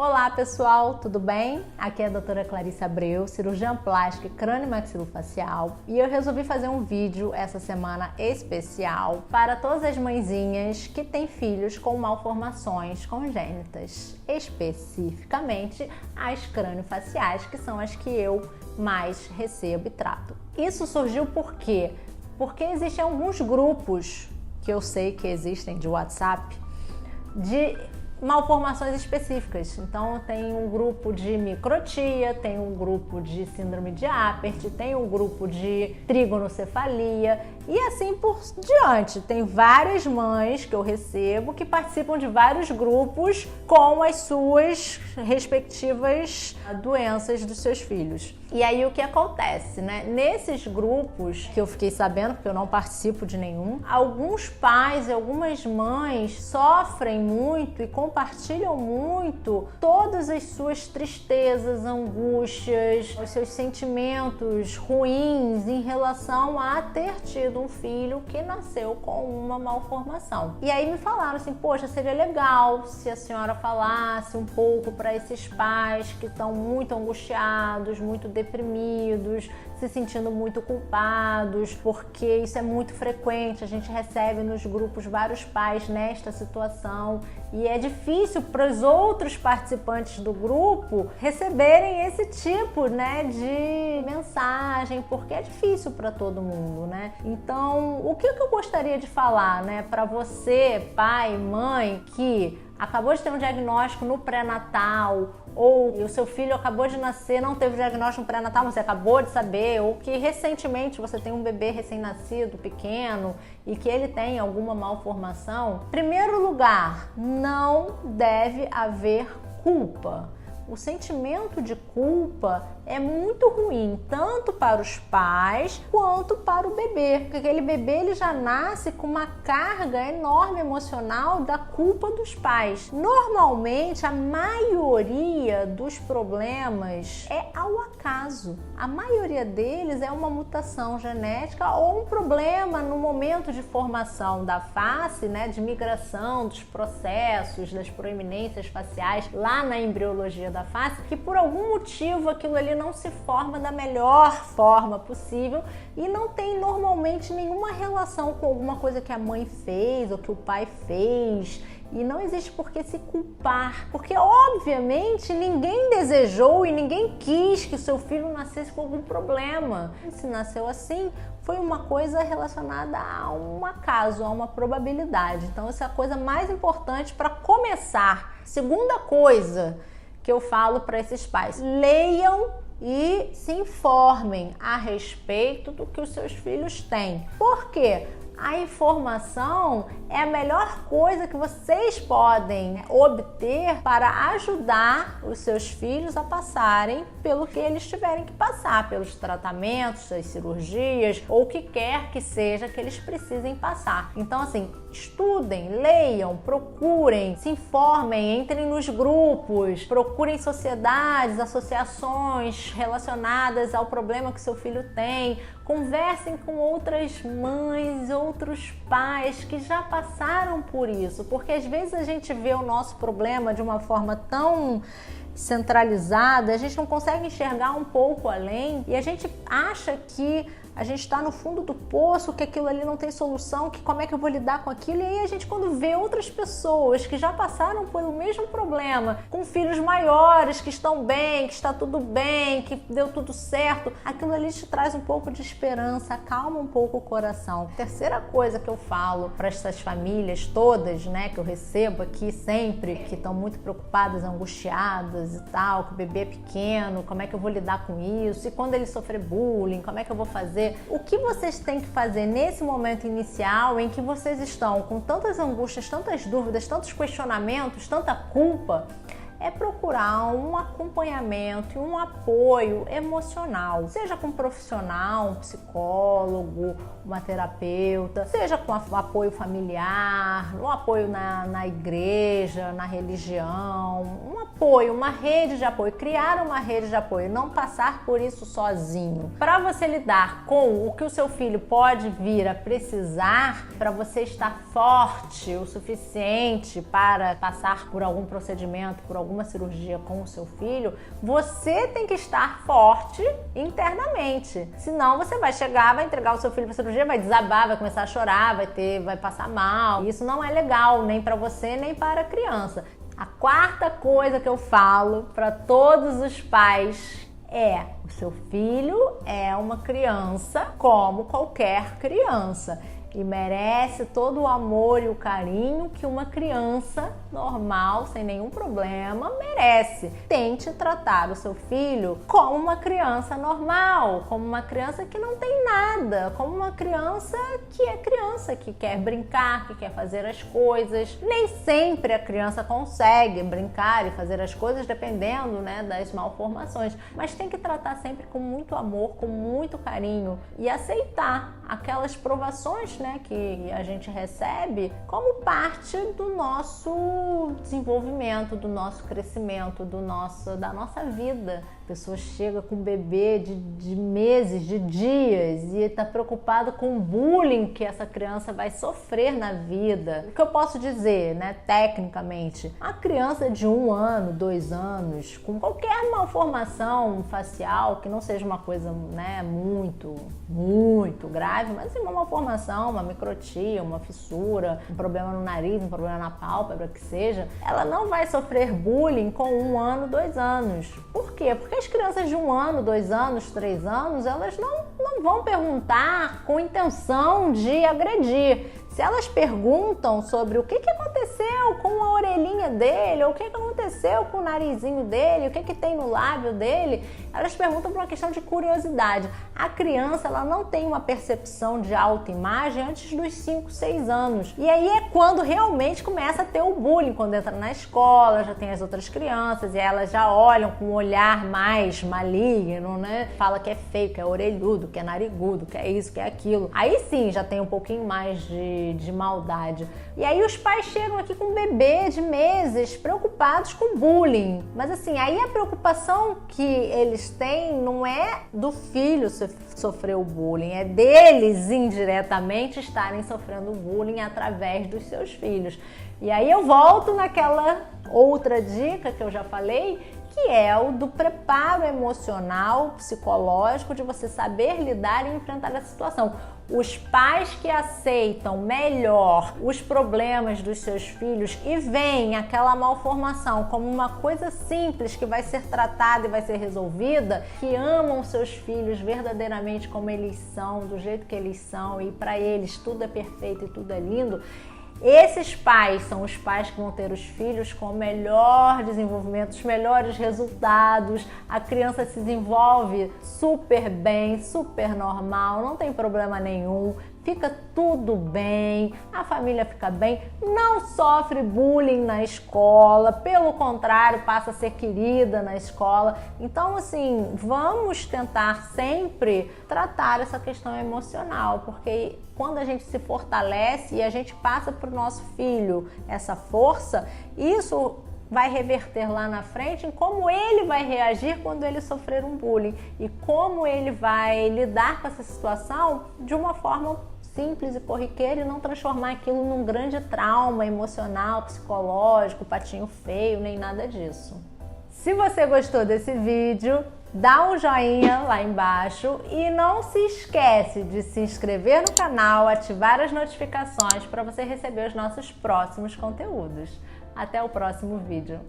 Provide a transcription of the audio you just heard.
Olá pessoal, tudo bem? Aqui é a doutora Clarice Abreu, cirurgiã plástica crânio-maxilofacial, e eu resolvi fazer um vídeo essa semana especial para todas as mãezinhas que têm filhos com malformações congênitas, especificamente as craniofaciais, que são as que eu mais recebo e trato. Isso surgiu por quê? Porque existem alguns grupos que eu sei que existem de WhatsApp de malformações específicas. Então tem um grupo de microtia, tem um grupo de síndrome de Apert, tem um grupo de trigonocefalia e assim por diante. Tem várias mães que eu recebo que participam de vários grupos com as suas respectivas doenças dos seus filhos. E aí o que acontece, né? Nesses grupos que eu fiquei sabendo, porque eu não participo de nenhum, alguns pais e algumas mães sofrem muito e compartilham muito todas as suas tristezas, angústias, os seus sentimentos ruins em relação a ter tido um filho que nasceu com uma malformação. E aí me falaram assim, poxa, seria legal se a senhora falasse um pouco para esses pais que estão muito angustiados, muito deprimidos, se sentindo muito culpados, porque isso é muito frequente, a gente recebe nos grupos vários pais nesta situação e é difícil para os outros participantes do grupo receberem esse tipo, né, de mensagem, porque é difícil para todo mundo, né? Então, o que eu gostaria de falar, né, para você, pai, mãe, que acabou de ter um diagnóstico no pré-natal, ou o seu filho acabou de nascer, não teve diagnóstico no pré-natal, você acabou de saber, ou que recentemente você tem um bebê recém-nascido, pequeno, e que ele tem alguma malformação. Em primeiro lugar, não deve haver culpa. O sentimento de culpa é muito ruim, tanto para os pais quanto para o bebê, porque aquele bebê ele já nasce com uma carga enorme emocional da culpa dos pais. Normalmente, a maioria dos problemas é ao acaso. A maioria deles é uma mutação genética ou um problema no momento de formação da face, né, de migração dos processos, das proeminências faciais lá na embriologia da face, que por algum motivo aquilo ali não se forma da melhor forma possível e não tem normalmente nenhuma relação com alguma coisa que a mãe fez ou que o pai fez. E não existe por que se culpar, porque obviamente ninguém desejou e ninguém quis que o seu filho nascesse com algum problema. Se nasceu assim, foi uma coisa relacionada a um acaso, a uma probabilidade. Então essa é a coisa mais importante para começar. Segunda coisa que eu falo para esses pais: leiam e se informem a respeito do que os seus filhos têm. Por quê? A informação é a melhor coisa que vocês podem obter para ajudar os seus filhos a passarem pelo que eles tiverem que passar, pelos tratamentos, as cirurgias ou o que quer que seja que eles precisem passar. Então, assim, estudem, leiam, procurem, se informem, entrem nos grupos, procurem sociedades, associações relacionadas ao problema que seu filho tem, conversem com outras mães, outros pais que já passaram por isso, porque às vezes a gente vê o nosso problema de uma forma tão centralizada, a gente não consegue enxergar um pouco além e a gente acha que a gente está no fundo do poço, que aquilo ali não tem solução, que como é que eu vou lidar com aquilo? E aí a gente, quando vê outras pessoas que já passaram pelo mesmo problema, com filhos maiores, que estão bem, que está tudo bem, que deu tudo certo, aquilo ali te traz um pouco de esperança, acalma um pouco o coração. Terceira coisa que eu falo para essas famílias todas, né, que eu recebo aqui sempre, que estão muito preocupadas, angustiadas e tal, que o bebê é pequeno, como é que eu vou lidar com isso? E quando ele sofrer bullying, como é que eu vou fazer? O que vocês têm que fazer nesse momento inicial em que vocês estão com tantas angústias, tantas dúvidas, tantos questionamentos, tanta culpa, é procurar um acompanhamento e um apoio emocional, seja com um profissional, um psicólogo, uma terapeuta, seja com apoio familiar, um apoio na igreja, na religião, um apoio, uma rede de apoio, criar uma rede de apoio, não passar por isso sozinho. Para você lidar com o que o seu filho pode vir a precisar, para você estar forte o suficiente para passar por algum procedimento, por algum alguma cirurgia com o seu filho, você tem que estar forte internamente. Senão você vai chegar, vai entregar o seu filho para cirurgia, vai desabar, vai começar a chorar, vai passar mal. Isso não é legal, nem para você, nem para a criança. A quarta coisa que eu falo para todos os pais é: o seu filho é uma criança como qualquer criança e merece todo o amor e o carinho que uma criança normal, sem nenhum problema, merece. Tente tratar o seu filho como uma criança normal, como uma criança que não tem nada, como uma criança, que quer brincar, que quer fazer as coisas. Nem sempre a criança consegue brincar e fazer as coisas, dependendo, né, das malformações, mas tem que tratar sempre com muito amor, com muito carinho e aceitar aquelas provações, né, que a gente recebe como parte do nosso desenvolvimento, do nosso crescimento, da nossa vida. A pessoa chega com um bebê de meses, de dias e está preocupada com o bullying que essa criança vai sofrer na vida. O que eu posso dizer, né, tecnicamente? A criança de 1 ano, 2 anos, com qualquer malformação facial, que não seja uma coisa, né, muito grave, mas uma malformação, uma microtia, uma fissura, um problema no nariz, um problema na pálpebra, que seja, ela não vai sofrer bullying com 1 ano, 2 anos. Por quê? Porque as crianças de 1 ano, 2 anos, 3 anos, elas não vão perguntar com intenção de agredir. Se elas perguntam sobre o que aconteceu com a orelhinha dele, ou o que aconteceu com o narizinho dele, o que tem no lábio dele, elas perguntam por uma questão de curiosidade. A criança, ela não tem uma percepção de autoimagem antes dos 5, 6 anos. E aí é quando realmente começa a ter o bullying, quando entra na escola, já tem as outras crianças e elas já olham com um olhar mais maligno, né? Fala que é feio, que é orelhudo, que é narigudo, que é isso, que é aquilo. Aí sim, já tem um pouquinho mais de maldade. E aí os pais chegam aqui com um bebê de meses, preocupados com bullying. Mas assim, aí a preocupação que eles têm não é do filho sofrer o bullying, é deles indiretamente estarem sofrendo bullying através dos seus filhos. E aí eu volto naquela outra dica que eu já falei, que é o do preparo emocional, psicológico, de você saber lidar e enfrentar a situação. Os pais que aceitam melhor os problemas dos seus filhos e veem aquela malformação como uma coisa simples que vai ser tratada e vai ser resolvida, que amam seus filhos verdadeiramente como eles são, do jeito que eles são, e para eles tudo é perfeito e tudo é lindo, esses pais são os pais que vão ter os filhos com o melhor desenvolvimento, os melhores resultados. A criança se desenvolve super bem, super normal, não tem problema nenhum, fica tudo bem, a família fica bem, não sofre bullying na escola, pelo contrário, passa a ser querida na escola. Então, assim, vamos tentar sempre tratar essa questão emocional, porque quando a gente se fortalece e a gente passa para o nosso filho essa força, isso vai reverter lá na frente em como ele vai reagir quando ele sofrer um bullying e como ele vai lidar com essa situação de uma forma simples e corriqueira e não transformar aquilo num grande trauma emocional, psicológico, patinho feio, nem nada disso. Se você gostou desse vídeo, dá um joinha lá embaixo e não se esquece de se inscrever no canal, ativar as notificações para você receber os nossos próximos conteúdos. Até o próximo vídeo.